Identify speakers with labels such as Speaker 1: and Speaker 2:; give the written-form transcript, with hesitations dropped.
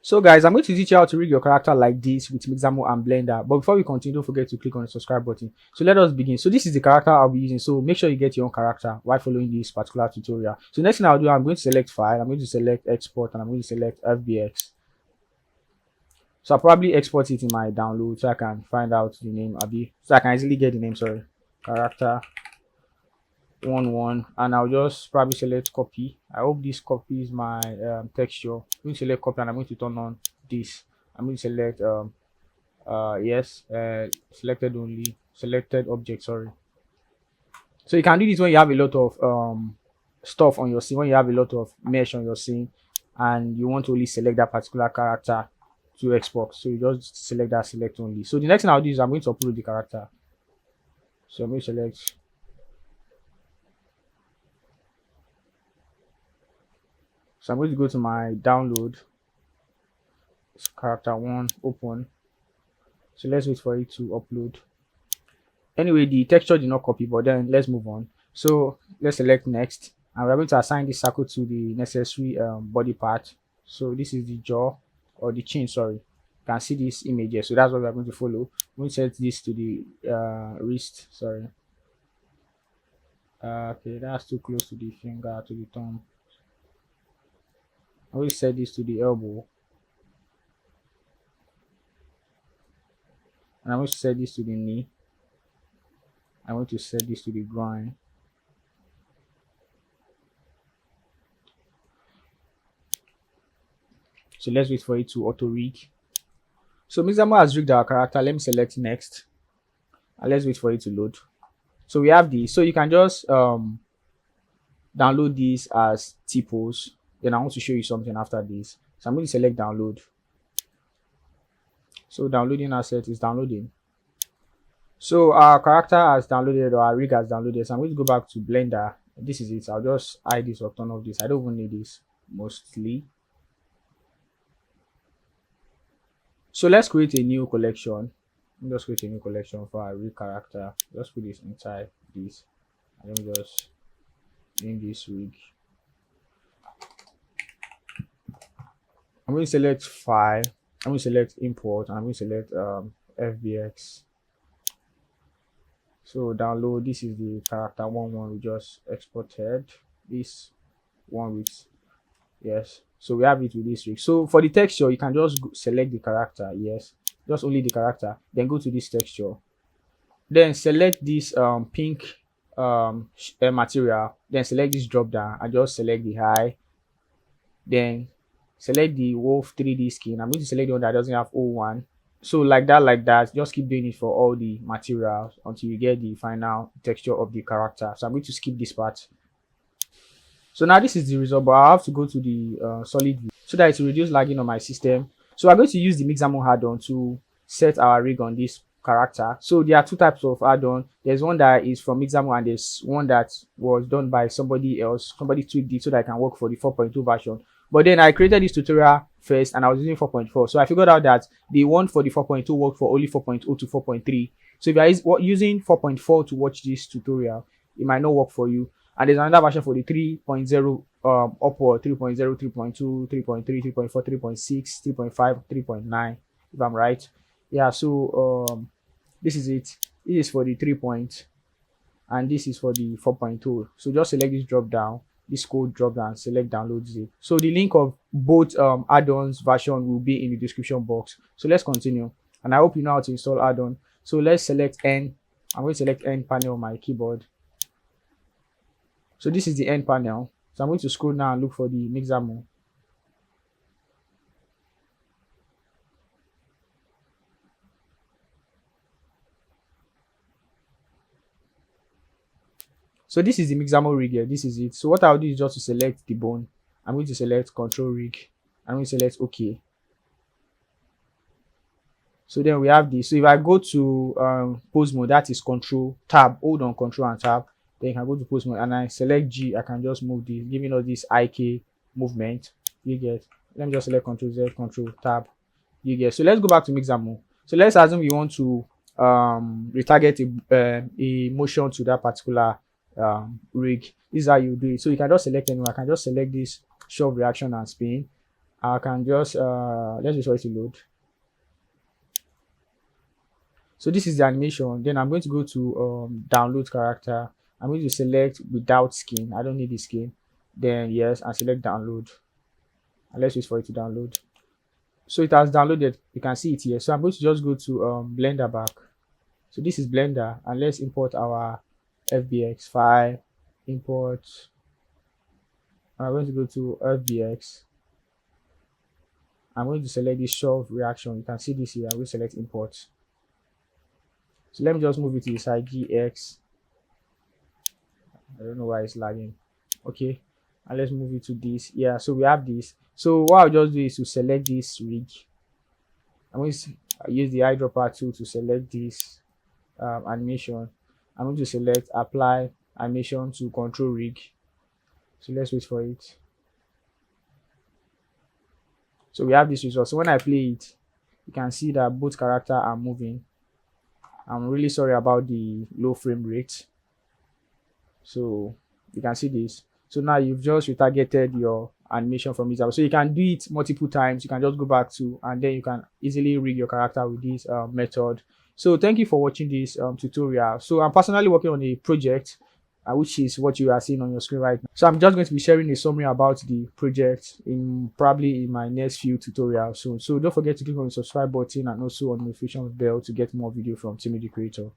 Speaker 1: So guys, I'm going to teach you how to rig your character like this with Mixamo and Blender. But before we continue, don't forget to click on the subscribe button. So let us begin. So this is the character I'll be using. So make sure you get your own character while following this particular tutorial. So next thing I'll do, I'm going to select file, I'm going to select export, and I'm going to select FBX. So I'll probably export it in my download so I can find out the name so I can easily get the name, sorry. Character 11, and I'll just probably select copy. I hope this copies my texture. I'm going to select copy and I'm going to turn on this. I'm going to select yes, selected only, selected object, sorry. So you can do this when you have a lot of stuff on your scene, when you have a lot of mesh on your scene and you want to only select that particular character to export. So you just select that select only. So the next thing I'll do is I'm going to upload the character. So I'm going to select. So I'm going to go to my download. It's character 1, open. So let's wait for it to upload. Anyway, the texture did not copy, but then let's move on. So let's select next, and we're going to assign this circle to the necessary body part. So this is the jaw or the chin, sorry. You can see this image here. So that's what we're going to follow. I'm going to set this to the wrist, sorry. Okay, that's too close to the finger, to the thumb. I will set this to the elbow, and I'm going to set this to the knee. I'm going to set this to the groin. So let's wait for it to auto rig. So Mixamo has rigged our character. Let me select next, and let's wait for it to load. So we have this. So you can just download this as T-pose. Then I want to show you something after this. So I'm going to select download. So downloading asset is downloading. So our character has downloaded, or our rig has downloaded. So I'm going to go back to Blender. This is it. I'll just hide this or turn off this. I don't even need this mostly. So let's create a new collection. Just create a new collection for our rig character. Just put this inside this. And let me just name this rig. I'm going to select file. I'm going to select import. And I'm going to select FBX. So download. This is the character 11 we just exported. This one with yes. So we have it with this rig. So for the texture, you can just select the character. Yes, just only the character. Then go to this texture. Then select this pink material. Then select this drop down and just select the high. Then select the wolf 3D skin. I'm going to select the one that doesn't have O1. So like that, just keep doing it for all the materials until you get the final texture of the character. So I'm going to skip this part. So now this is the result, but I have to go to the solid view so that it will reduce lagging on my system. So I'm going to use the Mixamo add-on to set our rig on this character. So there are two types of add-on. There's one that is from Mixamo and there's one that was done by somebody else. Somebody tweaked it so that I can work for the 4.2 version. But then I created this tutorial first and I was using 4.4. So I figured out that the one for the 4.2 worked for only 4.0 to 4.3. So if you are using 4.4 to watch this tutorial, it might not work for you. And there's another version for the 3.0 upward, 3.0, 3.2, 3.3, 3.4, 3.6, 3.5, 3.9, if I'm right. Yeah, so this is it. This is for the 3 point, and this is for the 4.2. So just select this drop down, this code drop down, select download zip. So the link of both add-ons version will be in the description box. So let's continue. And I hope you know how to install add-on. So let's select N. I'm going to select N panel on my keyboard. So this is the end panel. So I'm going to scroll down and look for the Mixamo. So this is the Mixamo rig here. This is it. So what I'll do is just to select the bone. I'm going to select control rig. I'm going to select OK. So then we have this. So if I go to pose mode, that is control tab. Hold on control and tab. Then you can go to pose mode and I select G. I can just move this, giving us this IK movement. You get. Let me just select Control Z, Control Tab. You get. So let's go back to Mixamo. So let's assume we want to retarget a motion to that particular rig. This is how you do it. So you can just select anyone. I can just select this shove reaction and spin, I can just let's just wait to load. So this is the animation. Then I'm going to go to download character. I'm going to select without skin. I don't need the skin. Then yes, and select download. And let's wait for it to download. So it has downloaded. You can see it here. So I'm going to just go to Blender back. So this is Blender, and let's import our FBX file. Import. I'm going to go to FBX. I'm going to select this shove reaction. You can see this here. I will select import. So let me just move it to the side GX. I don't know why it's lagging. Okay, and let's move it to this. Yeah, so we have this. So what I'll just do is to select this rig. I'm going to use the eyedropper tool to select this animation. I'm going to select apply animation to control rig. So let's wait for it. So we have this result. So when I play it, you can see that both characters are moving. I'm really sorry about the low frame rate. So you can see this. So now you've just retargeted your animation from Mixamo. So you can do it multiple times. You can just go back to, and then you can easily rig your character with this method. So thank you for watching this tutorial. So I'm personally working on a project, which is what you are seeing on your screen right now. So I'm just going to be sharing a summary about the project probably in my next few tutorials. So don't forget to click on the subscribe button and also on the notification bell to get more video from Timmy the Creator.